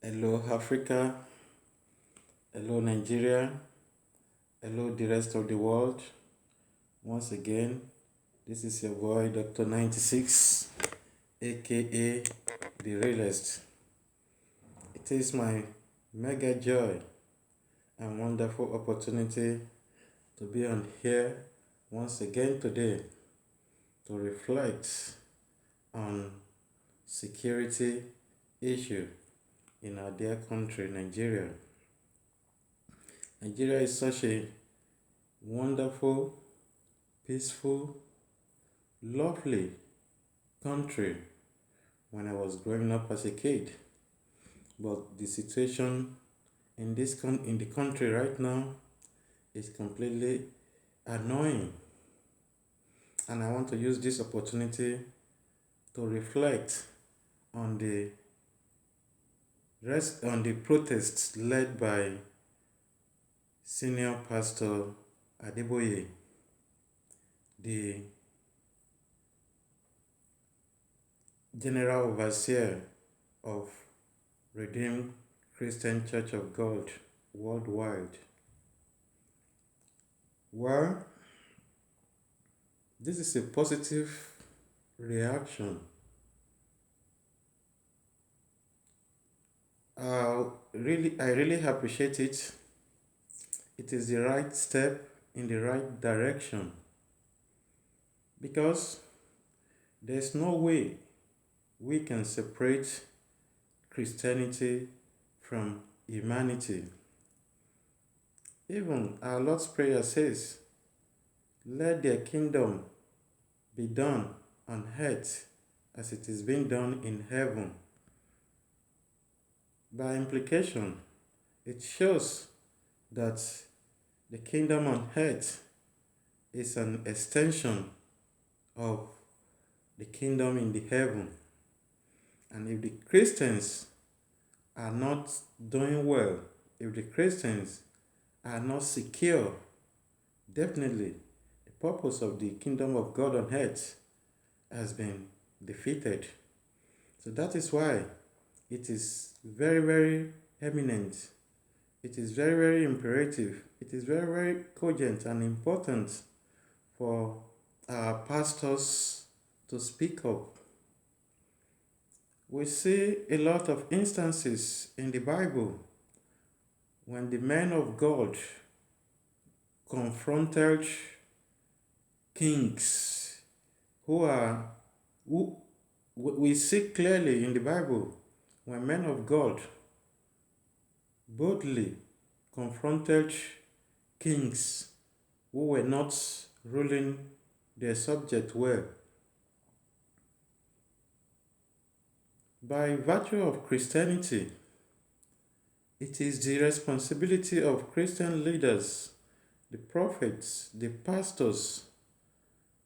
Hello, Africa. Hello, Nigeria. Hello, the rest of the world. Once again, this is your boy, Dr. 96, aka The Realist. It is my mega joy and wonderful opportunity to be on here once again today to reflect on security issue in our dear country, Nigeria. Nigeria is such a wonderful, peaceful, lovely country when I was growing up as a kid. But the situation in the country right now is completely annoying. And I want to use this opportunity to reflect on the protests led by Senior Pastor Adeboye, the General Overseer of Redeemed Christian Church of God worldwide. Well, this is a positive reaction. I really appreciate it. It is the right step in the right direction because there's no way we can separate Christianity from humanity. Even our Lord's Prayer says, "Let their kingdom be done on earth as it is being done in heaven." By implication, it shows that the kingdom on earth is an extension of the kingdom in the heaven. And if the Christians are not doing well, if the Christians are not secure, definitely the purpose of the kingdom of God on earth has been defeated. So that is why it is very, very eminent. It is very, very imperative. It is very, very cogent and important for our pastors to speak up. We see a lot of instances in the Bible when the men of God confronted kings who we see clearly in the Bible when men of God boldly confronted kings who were not ruling their subject well. By virtue of Christianity, it is the responsibility of Christian leaders, the prophets, the pastors,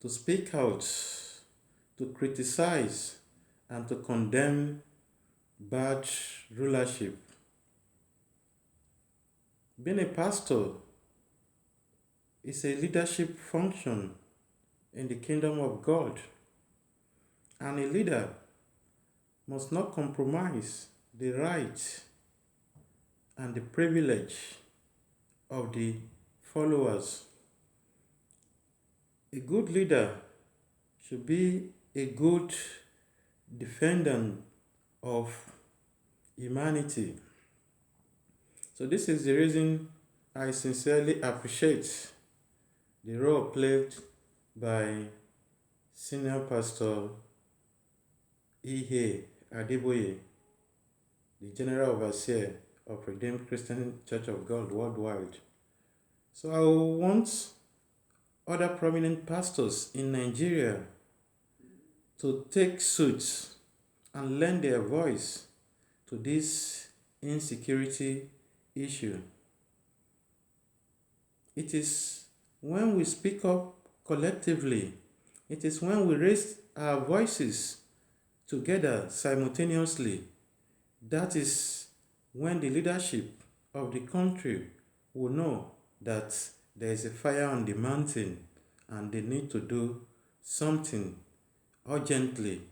to speak out, to criticize, and to condemn bad rulership. Being a pastor is a leadership function in the kingdom of God, and a leader must not compromise the right and the privilege of the followers. A good leader should be a good defendant of humanity. So this is the reason I sincerely appreciate the role played by Senior Pastor E.A. Adeboye, the General Overseer of Redeemed Christian Church of God worldwide. So I want other prominent pastors in Nigeria to take suit and lend their voice to this insecurity issue. It is when we speak up collectively, it is when we raise our voices together simultaneously, that is when the leadership of the country will know that there is a fire on the mountain and they need to do something urgently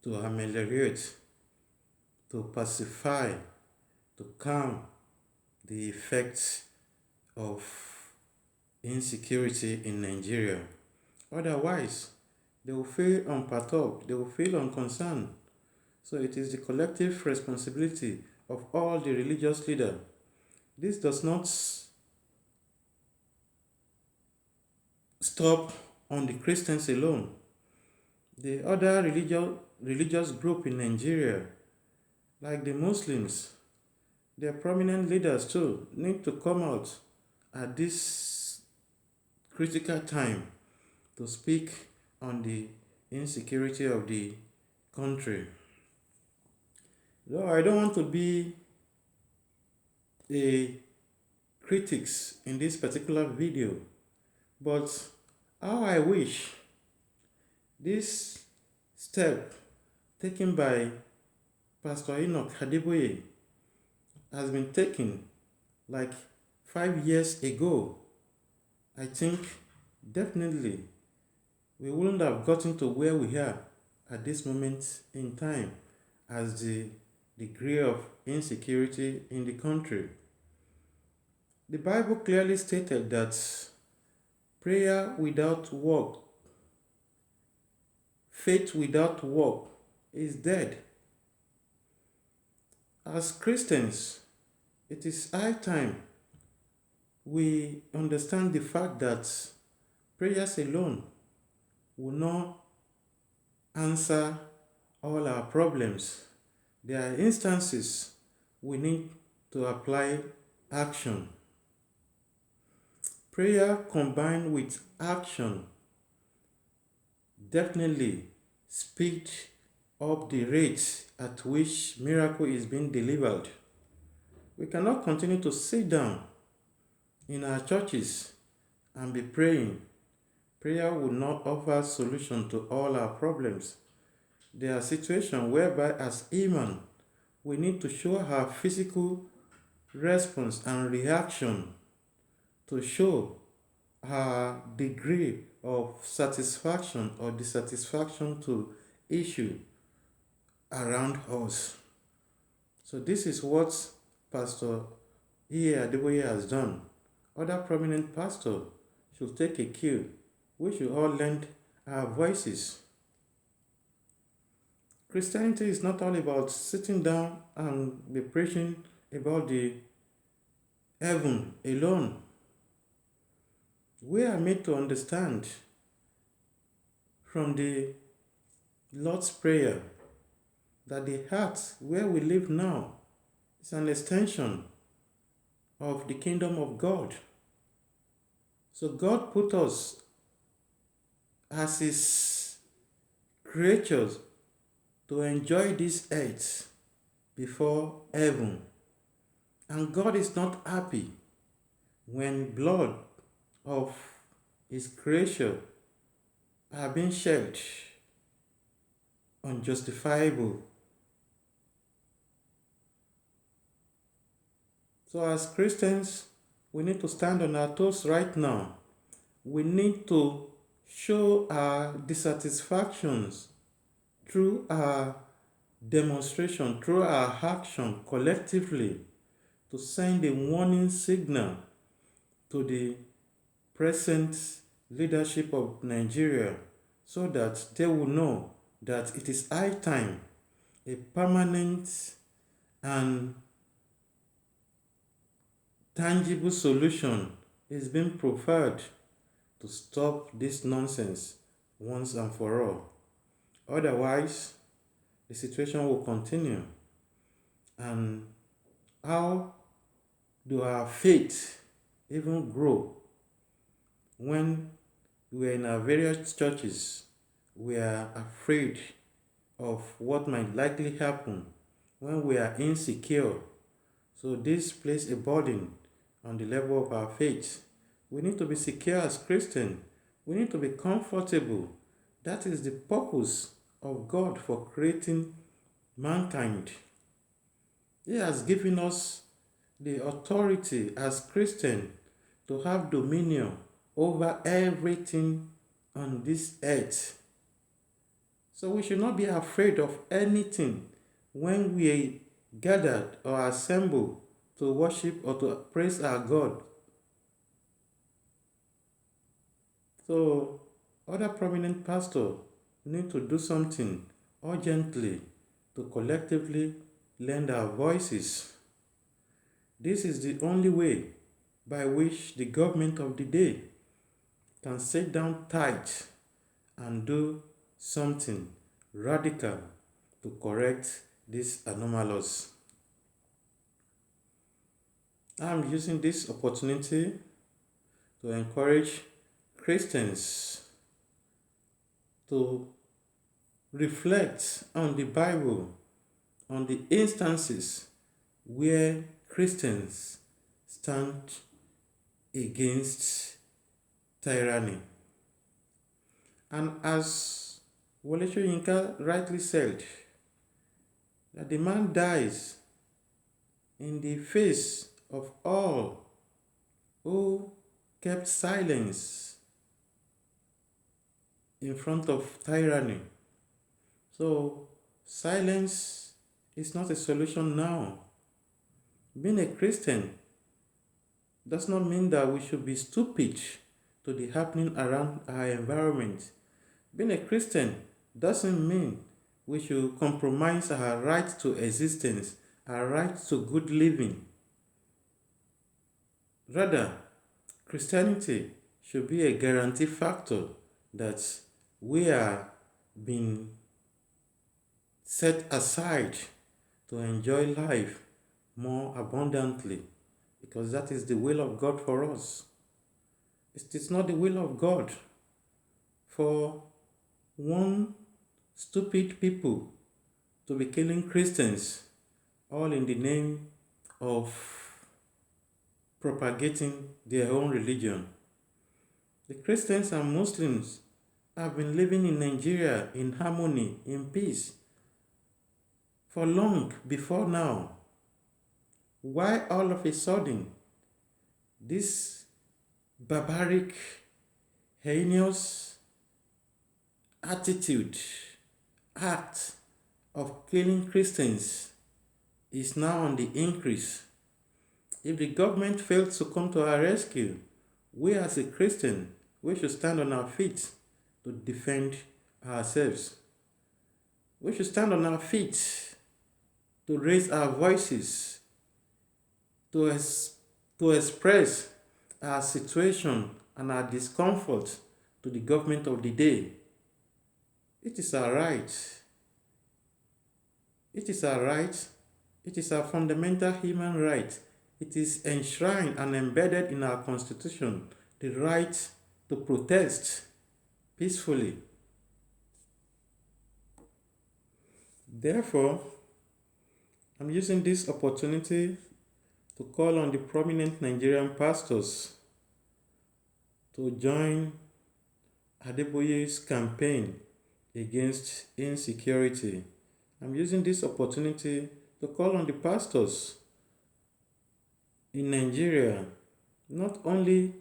to ameliorate to pacify, to calm the effects of insecurity in Nigeria. Otherwise, they will feel unperturbed, they will feel unconcerned. So it is the collective responsibility of all the religious leaders. This does not stop on the Christians alone. The other religious group in Nigeria, like the Muslims, their prominent leaders too, need to come out at this critical time to speak on the insecurity of the country. Though I don't want to be a critics in this particular video, but how I wish this step taken by Pastor Adeboye has been taken like 5 years ago. I think definitely we wouldn't have gotten to where we are at this moment in time as the degree of insecurity in the country. The Bible clearly stated that prayer without work, faith without work is dead. As Christians, it is high time we understand the fact that prayers alone will not answer all our problems. There are instances we need to apply action. Prayer combined with action definitely speed up the rate at which miracle is being delivered. We cannot continue to sit down in our churches and be praying. Prayer will not offer solution to all our problems. There are situations whereby as human, we need to show our physical response and reaction to show our degree of satisfaction or dissatisfaction to issue around us. So this is what Pastor Adeboye has done. Other prominent pastors should take a cue. We should all lend our voices. Christianity is not all about sitting down and be preaching about the heaven alone. We are made to understand from the Lord's Prayer that the heart where we live now is an extension of the kingdom of God. So God put us as His creatures to enjoy this earth before heaven. And God is not happy when blood of His creation are being shed unjustifiable. So as Christians, we need to stand on our toes right now. We need to show our dissatisfactions through our demonstration, through our action collectively, to send a warning signal to the present leadership of Nigeria so that they will know that it is high time a permanent and tangible solution is being preferred to stop this nonsense once and for all. Otherwise, the situation will continue. And how do our faith even grow when we are in our various churches? We are afraid of what might likely happen when we are insecure. So this places a burden on the level of our faith. We need to be secure as Christians. We need to be comfortable. That is the purpose of God for creating mankind. He has given us the authority as Christians to have dominion over everything on this earth. So we should not be afraid of anything when we gathered or assemble to worship or to praise our God. So other prominent pastors need to do something urgently to collectively lend our voices. This is the only way by which the government of the day can sit down tight and do something radical to correct this anomalous. I'm using this opportunity to encourage Christians to reflect on the Bible, on the instances where Christians stand against tyranny. And as Wole Soyinka rightly said, that the man dies in the face of all who kept silence in front of tyranny. So silence is not a solution now. Being a Christian does not mean that we should be stupid to the happening around our environment. Being a Christian doesn't mean we should compromise our right to existence, our right to good living. Rather, Christianity should be a guarantee factor that we are being set aside to enjoy life more abundantly, because that is the will of God for us. It is not the will of God for one stupid people to be killing Christians, all in the name of propagating their own religion. The Christians and Muslims have been living in Nigeria in harmony, in peace, for long before now. Why all of a sudden this barbaric, heinous act of killing Christians is now on the increase? If the government fails to come to our rescue, we as a Christian, we should stand on our feet to defend ourselves. We should stand on our feet to raise our voices, to express our situation and our discomfort to the government of the day. It is our right. It is our right. It is our fundamental human right. It is enshrined and embedded in our Constitution, the right to protest peacefully. Therefore, I'm using this opportunity to call on the prominent Nigerian pastors to join Adeboye's campaign against insecurity. I'm using this opportunity to call on the pastors in Nigeria, not only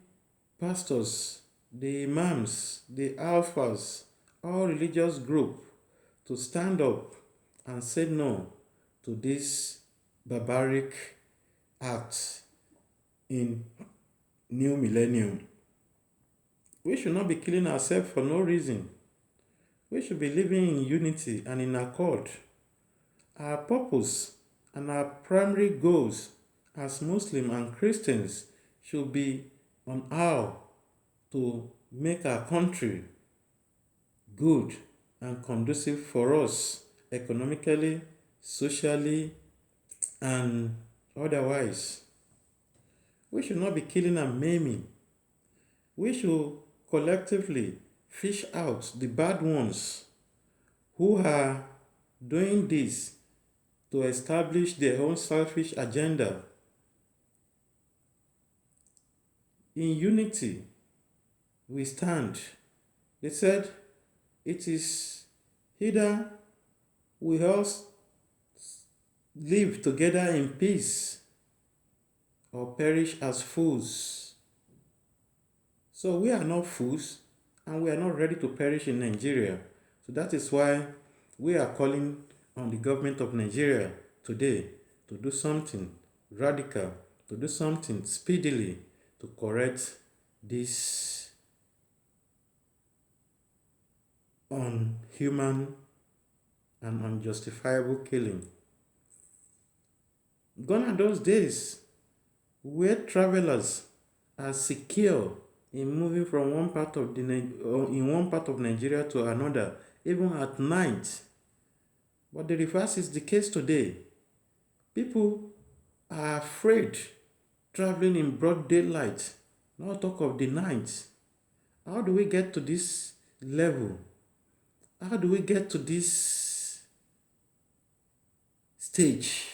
pastors, the imams, the alphas, all religious groups, to stand up and say no to this barbaric act in new millennium. We should not be killing ourselves for no reason. We should be living in unity and in accord. Our purpose and our primary goals as Muslims and Christians should be on how to make our country good and conducive for us economically, socially, and otherwise. We should not be killing and maiming. We should collectively fish out the bad ones who are doing this to establish their own selfish agenda. In unity, we stand. They said, it is either we all live together in peace or perish as fools. So we are not fools and we are not ready to perish in Nigeria. So that is why we are calling on the government of Nigeria today to do something radical, to do something speedily to correct this unhuman and unjustifiable killing. Gone are those days where travelers are secure in moving from one part of in one part of Nigeria to another, even at night. But the reverse is the case today. People are afraid traveling in broad daylight, not talk of the night. How do we get to this level? How do we get to this stage?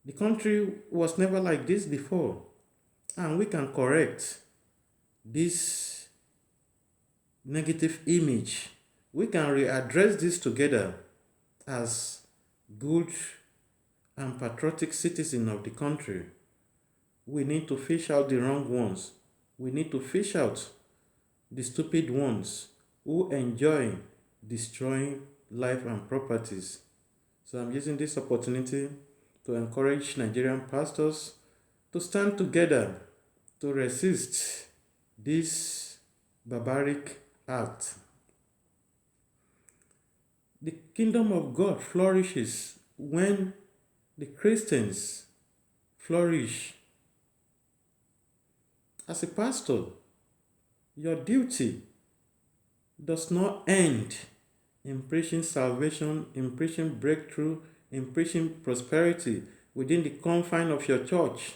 The country was never like this before, and we can correct this negative image. We can readdress this together as good and patriotic citizens of the country. We need to fish out the wrong ones. We need to fish out the stupid ones who enjoy destroying life and properties. So I'm using this opportunity to encourage Nigerian pastors to stand together to resist this barbaric act. The kingdom of God flourishes when the Christians flourish. As a pastor, your duty does not end in preaching salvation, in preaching breakthrough, in preaching prosperity within the confine of your church.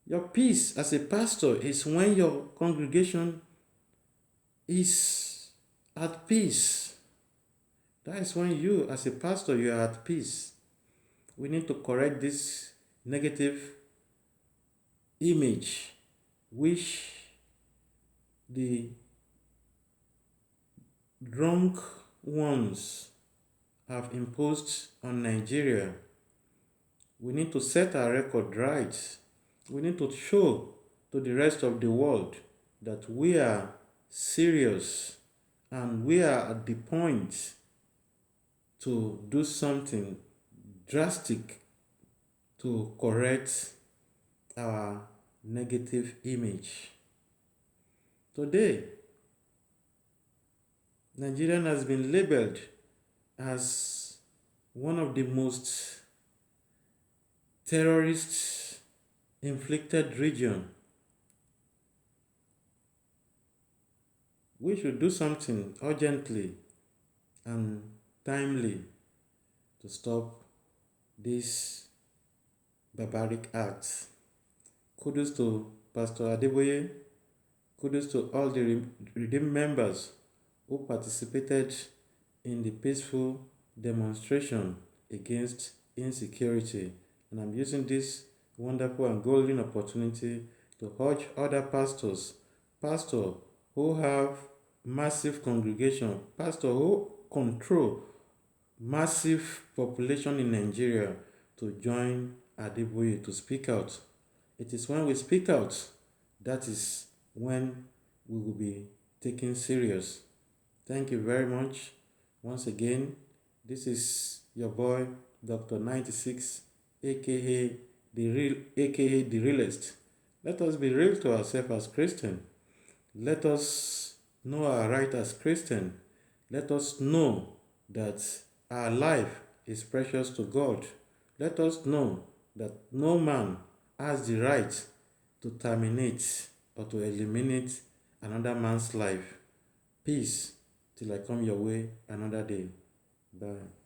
Your peace as a pastor is when your congregation is at peace. That is when you, as a pastor, you are at peace. We need to correct this negative image which the drunk ones have imposed on Nigeria. We need to set our record right. We need to show to the rest of the world that we are serious and we are at the point to do something drastic to correct our negative image. Today, Nigeria has been labeled as one of the most terrorist inflicted region. We should do something urgently and timely to stop this barbaric act. Kudos to Pastor Adeboye. Kudos to all the redeemed members who participated in the peaceful demonstration against insecurity. And I'm using this wonderful and golden opportunity to urge other pastors who have massive congregation, pastors who control massive population in Nigeria to join Adeboye to speak out. It is when we speak out that is when we will be taken serious. Thank you very much. Once again, this is your boy, Dr. 96, aka the realist. Let us be real to ourselves as Christian. Let us know our right as Christian. Let us know that our life is precious to God. Let us know that no man has the right to terminate or to eliminate another man's life. Peace till I come your way another day. Bye.